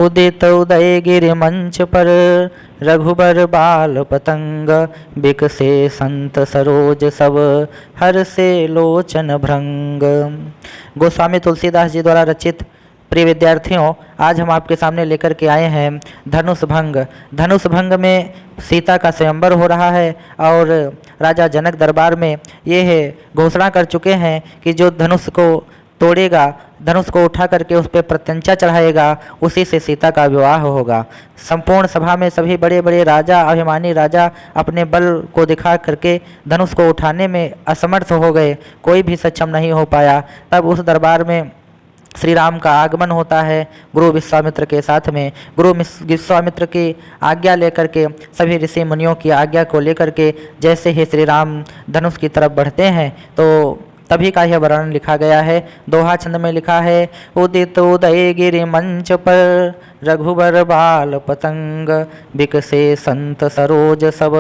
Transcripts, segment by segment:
उदित उदय गिरि मंच पर रघुबर बाल पतंग, बिकसे संत सरोज सब हर से लोचन भृंग। गोस्वामी तुलसीदास जी द्वारा रचित। प्रिय विद्यार्थियों, आज हम आपके सामने लेकर के आए हैं धनुष भंग। धनुष भंग में सीता का स्वयंवर हो रहा है और राजा जनक दरबार में ये है घोषणा कर चुके हैं कि जो धनुष को तोड़ेगा, धनुष को उठा करके उस पर प्रत्यंचा चढ़ाएगा, उसी से सीता का विवाह होगा। संपूर्ण सभा में सभी बड़े बड़े राजा, अभिमानी राजा अपने बल को दिखा करके धनुष को उठाने में असमर्थ हो गए, कोई भी सक्षम नहीं हो पाया। तब उस दरबार में श्री राम का आगमन होता है गुरु विश्वामित्र के साथ में। गुरु विश्वामित्र की आज्ञा लेकर के, सभी ऋषि मुनियों की आज्ञा को लेकर के जैसे ही श्री राम धनुष की तरफ बढ़ते हैं तो तभी का यह वर्णन लिखा गया है। दोहा छंद में लिखा है, उदित उदय गिरि मंच पर रघुबर बाल पतंग, बिकसे संत सरोज सब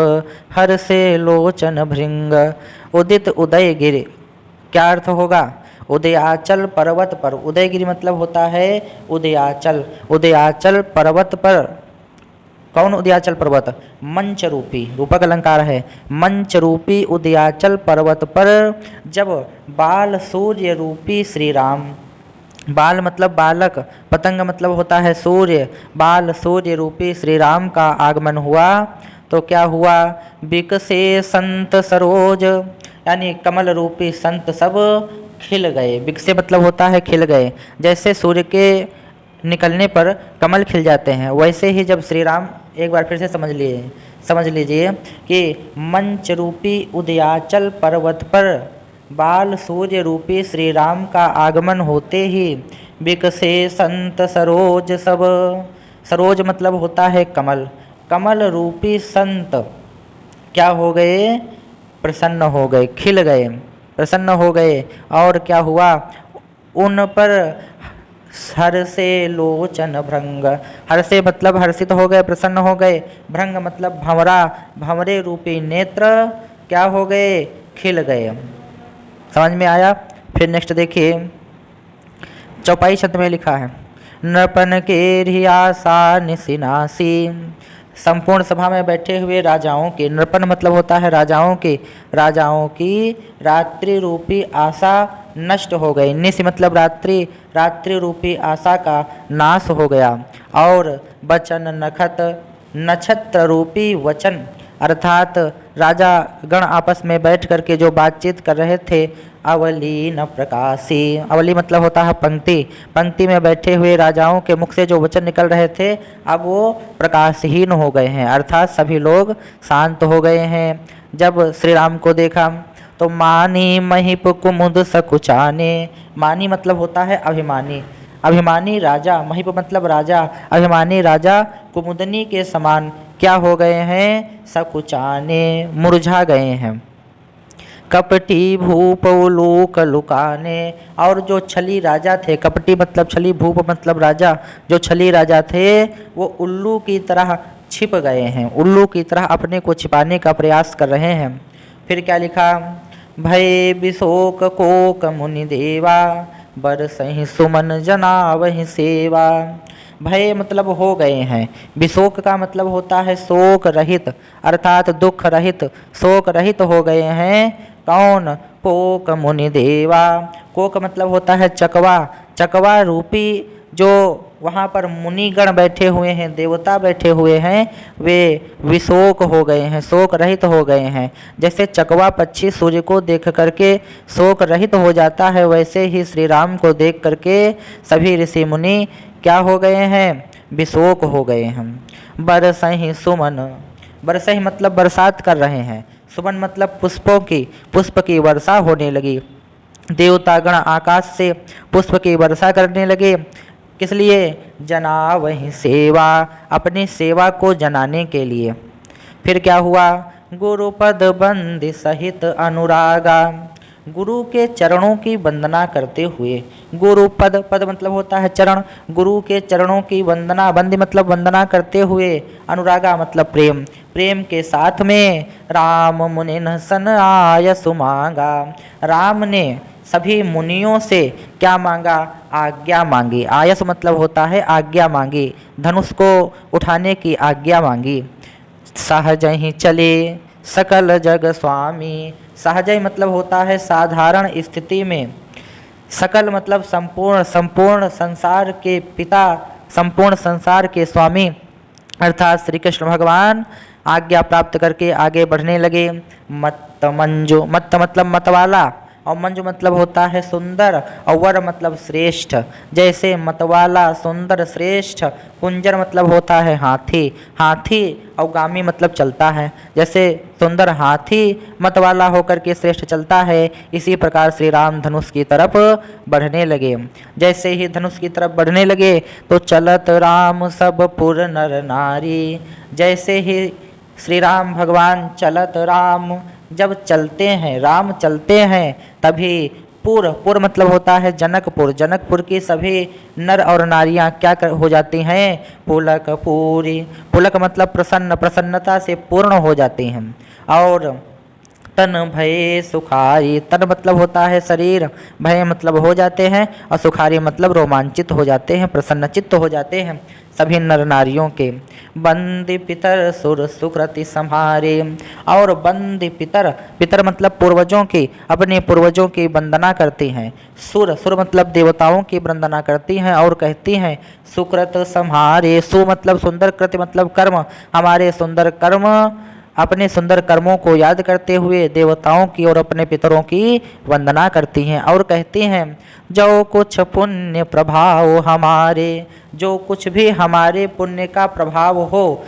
हर से लोचन भृंग। उदित उदय गिरि क्या अर्थ होगा? उदयाचल पर्वत पर। उदयगिरी मतलब होता है उदयाचल। उदयाचल पर्वत पर, कौन उदयाचल पर्वत? मंच रूपी, रूपक अलंकार है। मंच रूपी उदयाचल पर्वत पर जब बाल सूर्य रूपी श्री राम, बाल मतलब बालक, पतंग मतलब होता है सूर्य, बाल सूर्य रूपी श्री राम का आगमन हुआ तो क्या हुआ? बिकसे संत सरोज, यानी कमल रूपी संत सब खिल गए। बिकसे मतलब होता है खिल गए। जैसे सूर्य के निकलने पर कमल खिल जाते हैं, वैसे ही जब श्री राम, एक बार फिर से समझ लीजिए कि मंच रूपी उदयाचल पर्वत पर बाल सूर्य रूपी श्री राम का आगमन होते ही बिकसे संत सरोज सब। सरोज मतलब होता है कमल। कमल रूपी संत क्या हो गए? प्रसन्न हो गए, खिल गए, प्रसन्न हो गए। और क्या हुआ? उन पर हर से लोचन भृंग। हर से मतलब हर्षित हो गए, प्रसन्न हो गए। भृंग मतलब भंवरा, भंवरे रूपी नेत्र क्या हो गए? खिल गए। समझ में आया? फिर नेक्स्ट देखिए, चौपाई छंद में लिखा है, नृपन के रियासा निसिनासी। संपूर्ण सभा में बैठे हुए राजाओं के, नृपन मतलब होता है राजाओं की रात्रि रूपी आशा नष्ट हो गई। निश मतलब रात्रि, रात्रि रूपी आशा का नाश हो गया। और वचन नखत, नक्षत्र रूपी वचन, अर्थात राजा गण आपस में बैठ करके जो बातचीत कर रहे थे, अवली न प्रकाशी, अवली मतलब होता है पंक्ति, पंक्ति में बैठे हुए राजाओं के मुख से जो वचन निकल रहे थे अब वो प्रकाशहीन हो गए हैं, अर्थात सभी लोग शांत हो गए हैं। जब श्री राम को देखा तो मानी महिप कुमुद सकुचाने। मानी मतलब होता है अभिमानी, अभिमानी राजा, महिप मतलब राजा, अभिमानी राजा कुमुदनी के समान क्या हो गए हैं? सकुचाने, मुरझा गए हैं। कपटी भूप लोक लुकाने, और जो छली राजा थे, कपटी मतलब छली, भूप मतलब राजा, जो छली राजा थे वो उल्लू की तरह छिप गए हैं, उल्लू की तरह अपने को छिपाने का प्रयास कर रहे हैं। फिर क्या लिखा? भय विशोक कोक मुनि देवा, बरसहि सुमन जना वही सेवा। भय मतलब हो गए हैं, विशोक का मतलब होता है शोक रहित, अर्थात दुख रहित, शोक रहित हो गए हैं। कौन? कोक मुनि देवा। कोक मतलब होता है चकवा, चकवा रूपी जो वहाँ पर मुनिगण बैठे हुए हैं, देवता बैठे हुए हैं, वे विशोक हो गए हैं, शोक रहित हो गए हैं। जैसे चकवा पक्षी सूर्य को देख करके शोक रहित हो जाता है, वैसे ही श्री राम को देख करके सभी ऋषि मुनि क्या हो गए हैं? विशोक हो गए हैं। बरसहि सुमन, बरसहि मतलब बरसात कर रहे हैं, सुमन मतलब पुष्पों की, पुष्प की वर्षा होने लगी। देवतागण आकाश से पुष्प की वर्षा करने लगे, किस लिए? जना वही सेवा, अपनी सेवा को जनाने के लिए। फिर क्या हुआ? गुरुपद बंदी सहित अनुरागा, गुरु के चरणों की वंदना करते हुए। गुरुपद, पद मतलब होता है चरण, गुरु के चरणों की वंदना, बंदी मतलब वंदना करते हुए, अनुरागा मतलब प्रेम, प्रेम के साथ में राम मुनि सन आय सुमांगा। राम ने सभी मुनियों से क्या मांगा? आज्ञा मांगी। आयस मतलब होता है आज्ञा मांगी, धनुष को उठाने की आज्ञा मांगी। सहज ही चले सकल जग स्वामी। सहज मतलब होता है साधारण स्थिति में, सकल मतलब संपूर्ण, संपूर्ण संसार के पिता, संपूर्ण संसार के स्वामी अर्थात श्री कृष्ण भगवान आज्ञा प्राप्त करके आगे बढ़ने लगे। मत्त मंजु, मत्त मतलब मतवाला, और मंजु मतलब होता है सुंदर, और वर मतलब श्रेष्ठ। जैसे मतवाला, सुंदर, श्रेष्ठ। कुंजर मतलब होता है हाथी, हाथी और गामी मतलब चलता है। जैसे सुंदर हाथी मतवाला होकर के श्रेष्ठ चलता है, इसी प्रकार श्री राम धनुष की तरफ बढ़ने लगे। जैसे ही धनुष की तरफ बढ़ने लगे तो चलत राम सब पुर नर नारी। जैसे ही श्री राम भगवान चलत राम, जब चलते हैं, राम चलते हैं, तभी पुर मतलब होता है जनकपुर, जनकपुर की सभी नर और नारियां क्या हो जाती हैं? पुलक पूरी। पुलक मतलब प्रसन्न, प्रसन्नता से पूर्ण हो जाती हैं। और तन भय सुखारी, तन मतलब होता है शरीर, भय मतलब हो जाते हैं, और सुखारी मतलब रोमांचित हो जाते हैं, प्रसन्नचित्त हो जाते हैं सभी नर नारियों के। बंदी पितर सुर सुकृति संहारे। और बंदी पितर, पितर मतलब पूर्वजों की, अपने पूर्वजों की वंदना करती हैं। सुर, सुर मतलब देवताओं की वंदना करती हैं और कहती हैं सुकृत संहारे। सु मतलब सुंदर, कृत मतलब कर्म, हमारे सुंदर कर्म, अपने सुंदर कर्मों को याद करते हुए देवताओं की और अपने पितरों की वंदना करती हैं और कहती हैं जो कुछ पुण्य प्रभाव हमारे, जो कुछ भी हमारे पुण्य का प्रभाव हो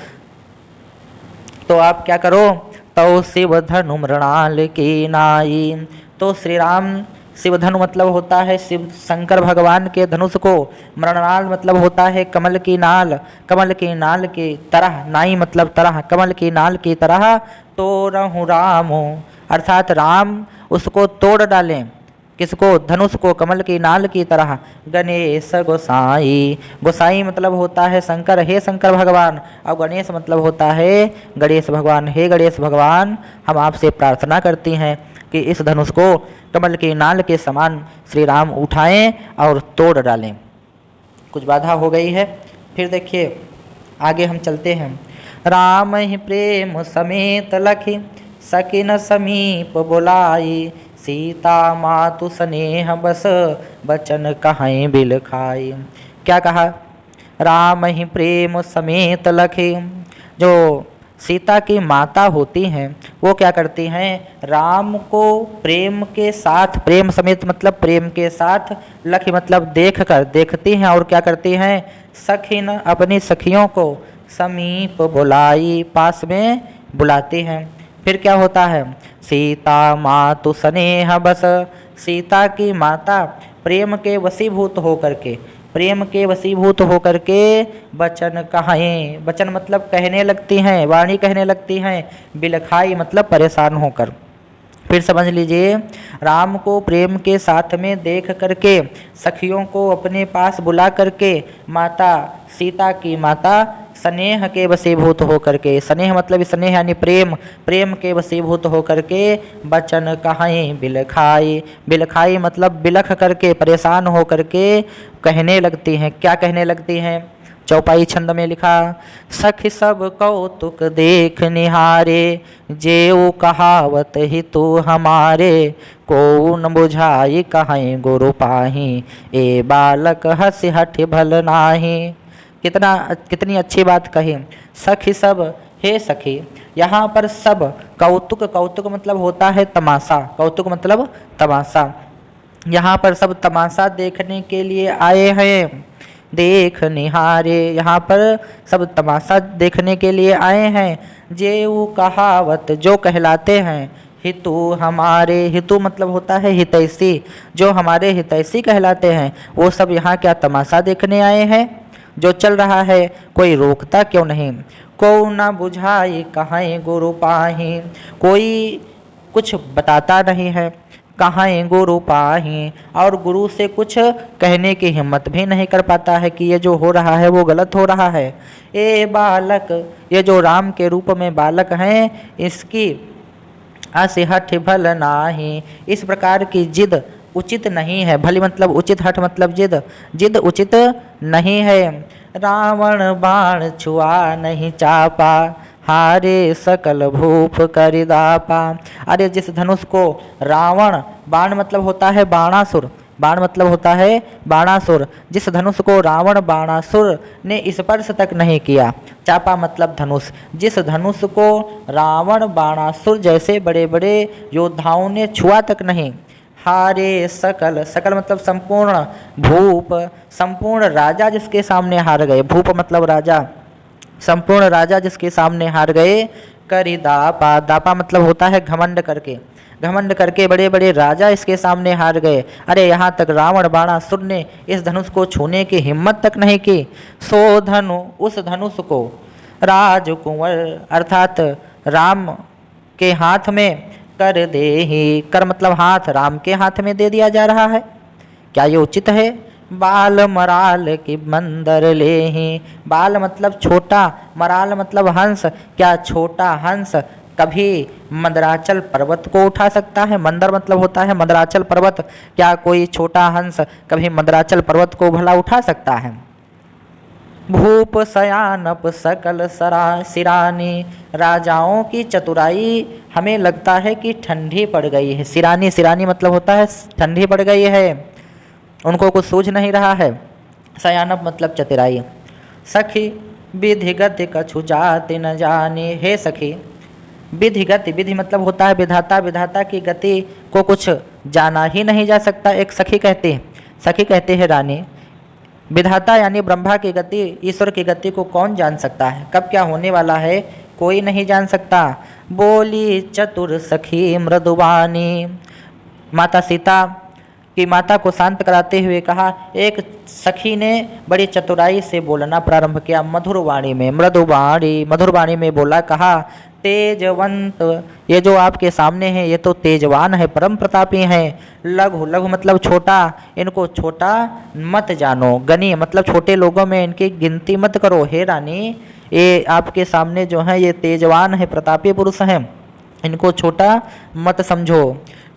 तो आप क्या करो? तो शिव धनु मृणाल की नाई। तो श्री राम शिव धनु मतलब होता है शिव शंकर भगवान के धनुष को, मृणाल मतलब होता है कमल की नाल, कमल की नाल की तरह, नाई मतलब तरह, कमल की नाल की तरह तोड़हु राम, अर्थात राम उसको तोड़ डालें। किसको? धनुष को, कमल की नाल की तरह। गणेश गोसाई, गोसाई मतलब होता है शंकर, हे शंकर भगवान, और गणेश मतलब होता है गणेश भगवान। हे गणेश भगवान, हम आपसे प्रार्थना करती हैं कि इस धनुष को कमल की नाल के समान श्री राम उठाएं और तोड़ डालें। कुछ बाधा हो गई है। फिर देखिए आगे हम चलते हैं। राम ही प्रेम समेत लखी सकिन समीप बुलाई, सीता मातु स्नेह बस बचन कहीं बिल खाई। क्या कहा? राम ही प्रेम समेत लखी, जो सीता की माता होती हैं वो क्या करती हैं? राम को प्रेम के साथ, प्रेम समेत मतलब प्रेम के साथ, लखी मतलब देख कर, देखती हैं और क्या करती हैं? सखीन अपनी सखियों को समीप बुलाई, पास में बुलाती हैं। फिर क्या होता है? सीता मातु स्नेह बस, सीता की माता प्रेम के वशीभूत होकर के, प्रेम के वशीभूत होकर के बचन कहें, बचन मतलब कहने लगती हैं, वाणी कहने लगती हैं, बिलखाई मतलब परेशान होकर। फिर समझ लीजिए, राम को प्रेम के साथ में देख करके, सखियों को अपने पास बुला करके, माता सीता की माता स्नेह के वशीभूत होकर के, स्नेह मतलब स्नेह यानी प्रेम, प्रेम के वशीभूत होकर के बचन कहीं बिलखाई, बिलखाई मतलब बिलख करके, परेशान होकर के कहने लगती हैं। क्या कहने लगती हैं? चौपाई छंद में लिखा, सखी सब कौतुक देख निहारे, जेऊ कहावत ही तू हमारे, को न बुझाई कहीं गुरु पाही, ए बालक हंस हठ भल नाही। कितनी अच्छी बात कही। सखी सब, हे सखी, यहाँ पर सब कौतुक, कौतुक मतलब होता है तमाशा, कौतुक मतलब तमाशा, यहाँ पर सब तमाशा देखने के लिए आए हैं। देख निहारे, यहाँ पर सब तमाशा देखने के लिए आए हैं। जेऊ कहावत जो कहलाते हैं, हितु हमारे, हितु मतलब होता है हितैषी, जो हमारे हितैषी कहलाते हैं वो सब यहाँ क्या तमाशा देखने आए हैं। जो चल रहा है कोई रोकता क्यों नहीं। को न बुझाई कहाँ गुरु पाही, कोई कुछ बताता नहीं है, कहाँ गुरु पाही, और गुरु से कुछ कहने की हिम्मत भी नहीं कर पाता है कि ये जो हो रहा है वो गलत हो रहा है। ए बालक, ये जो राम के रूप में बालक हैं, इसकी असहठ भल नाही, इस प्रकार की जिद उचित नहीं है। भली मतलब उचित, हठ मतलब जिद, जिद उचित नहीं है। रावण बाण छुआ नहीं चापा, हारे सकल भूप करिदापा। अरे जिस धनुष को रावण, बाण मतलब होता है बाणासुर, बाण मतलब होता है बाणासुर, जिस धनुष को रावण बाणासुर ने स्पर्श तक नहीं किया, चापा मतलब धनुष, जिस धनुष को रावण बाणासुर जैसे बड़े बड़े योद्धाओं ने छुआ तक नहीं, हारे सकल, सकल मतलब संपूर्ण, भूप संपूर्ण राजा जिसके सामने हार गए, भूप मतलब राजा, संपूर्ण राजा जिसके सामने हार गए, करी दापा, दापा मतलब होता है घमंड करके, घमंड करके बड़े बड़े राजा इसके सामने हार गए। अरे यहाँ तक रावण बाणासुर ने इस धनुष को छूने की हिम्मत तक नहीं की। सो धनु, उस धनुष को राजकुंवर अर्थात राम के हाथ में कर दे ही, कर मतलब हाथ, राम के हाथ में दे दिया जा रहा है, क्या ये उचित है? बाल मराल की मंदर ले ही, बाल मतलब छोटा, मराल मतलब हंस, क्या छोटा हंस कभी मंदराचल पर्वत को उठा सकता है? मंदर मतलब होता है मंदराचल पर्वत, क्या कोई छोटा हंस कभी मंदराचल पर्वत को भला उठा सकता है? भूप सयानप सकल सरा सिरानी, राजाओं की चतुराई हमें लगता है कि ठंडी पड़ गई है। सिरानी, सिरानी मतलब होता है ठंडी पड़ गई है, उनको कुछ सूझ नहीं रहा है। सयानप मतलब चतुराई। सखी विधि गति कछु जाति न जानी, हे सखी विधि गति, विधि मतलब होता है विधाता, विधाता की गति को कुछ जाना ही नहीं जा सकता। एक सखी कहती है, सखी कहते हैं रानी, विधाता यानी ब्रह्मा की गति, ईश्वर की गति को कौन जान सकता है, कब क्या होने वाला है कोई नहीं जान सकता। बोली चतुर सखी मृदुवानी, माता सीता की माता को शांत कराते हुए कहा, एक सखी ने बड़ी चतुराई से बोलना प्रारंभ किया, मधुर वाणी में, मृदुवाणी मधुर वाणी में बोला, कहा तेजवंत, ये जो आपके सामने है ये तो तेजवान है, परम प्रतापी हैं। लघु, लघु मतलब छोटा, इनको छोटा मत जानो। गनी मतलब छोटे लोगों में इनकी गिनती मत करो। हे रानी, ये आपके सामने जो है ये तेजवान है, प्रतापी पुरुष हैं, इनको छोटा मत समझो।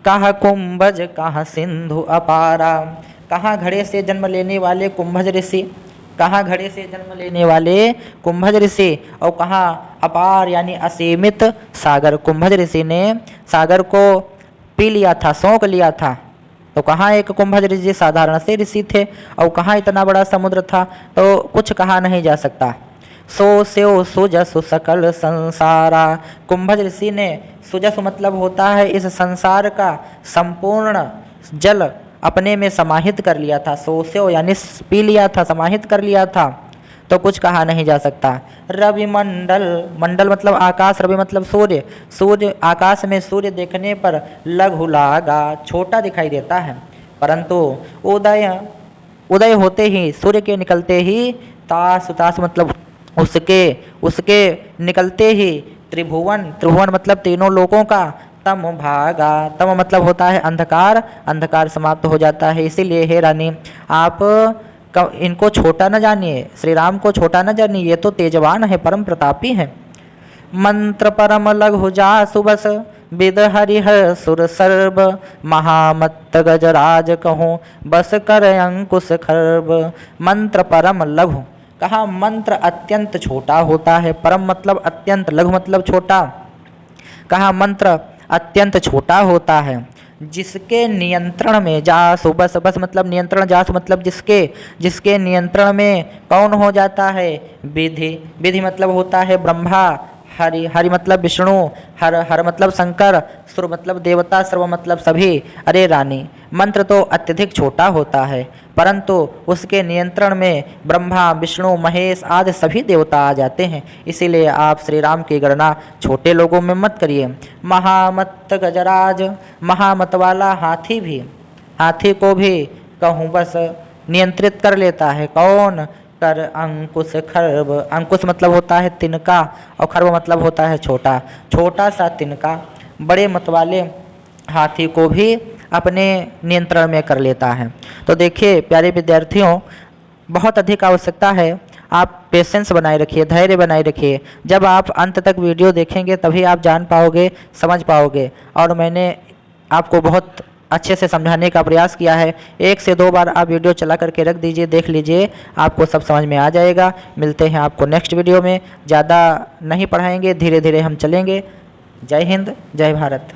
कहाँ कुंभज कहाँ सिंधु अपारा, कहाँ घड़े से जन्म लेने वाले कुंभज ऋषि, कहाँ घड़े से जन्म लेने वाले कुंभज ऋषि, और कहाँ अपार यानी असीमित सागर। कुंभज ऋषि ने सागर को पी लिया था, सोख लिया था, तो कहाँ एक कुंभज ऋषि साधारण से ऋषि थे, और कहाँ इतना बड़ा समुद्र था, तो कुछ कहा नहीं जा सकता। सो स्यो सुजसु सकल संसारा, कुंभज ऋषि ने, सुजस मतलब होता है इस संसार का संपूर्ण जल अपने में समाहित कर लिया था। सोस्यो यानी पी लिया था, समाहित कर लिया था, तो कुछ कहा नहीं जा सकता। रवि मंडल, मंडल मतलब आकाश, रवि मतलब सूर्य, सूर्य आकाश में सूर्य देखने पर लघु लागा, छोटा दिखाई देता है, परंतु उदय, उदय होते ही, सूर्य के निकलते ही, तास, तास मतलब उसके निकलते ही, त्रिभुवन, त्रिभुवन मतलब तीनों लोकों का, तम भागा, तम मतलब होता है अंधकार, अंधकार समाप्त हो जाता है। इसीलिए हे रानी, आप इनको छोटा न जानिए, श्री राम को छोटा न जानिए, ये तो तेजवान है, परम प्रतापी है। मंत्र परम लघु जा सुबस, विद हरिहर सुर सर्व, महामत्त गजराज कहूँ बस कर अंकुश खर्ब। मंत्र परम लघु, कहा मंत्र अत्यंत छोटा होता है, परम मतलब अत्यंत, लघु मतलब छोटा, कहा मंत्र अत्यंत छोटा होता है। जिसके नियंत्रण में जासु, बस, बस मतलब नियंत्रण, जासु मतलब जिसके, जिसके नियंत्रण में कौन हो जाता है? विधि, विधि मतलब होता है ब्रह्मा, हरि, हरि मतलब विष्णु, हर, हर मतलब शंकर, सुर मतलब देवता, सर्व मतलब सभी। अरे रानी, मंत्र तो अत्यधिक छोटा होता है, परंतु उसके नियंत्रण में ब्रह्मा, विष्णु, महेश आदि सभी देवता आ जाते हैं। इसीलिए आप श्री राम की गणना छोटे लोगों में मत करिए। महामत्त गजराज, महामत वाला हाथी भी, हाथी को भी कहूँ बस नियंत्रित कर लेता है, कौन? कर अंकुश खर्ब, अंकुश मतलब होता है तिनका, और खर्ब मतलब होता है छोटा, छोटा सा तिनका बड़े मत वाले हाथी को भी अपने नियंत्रण में कर लेता है। तो देखिए प्यारे विद्यार्थियों, बहुत अधिक आवश्यकता है, आप पेशेंस बनाए रखिए, धैर्य बनाए रखिए। जब आप अंत तक वीडियो देखेंगे तभी आप जान पाओगे, समझ पाओगे। और मैंने आपको बहुत अच्छे से समझाने का प्रयास किया है। 1 से 2 बार आप वीडियो चला करके रख दीजिए, देख लीजिए, आपको सब समझ में आ जाएगा। मिलते हैं आपको नेक्स्ट वीडियो में। ज़्यादा नहीं पढ़ाएंगे, धीरे धीरे हम चलेंगे। जय हिंद, जय भारत।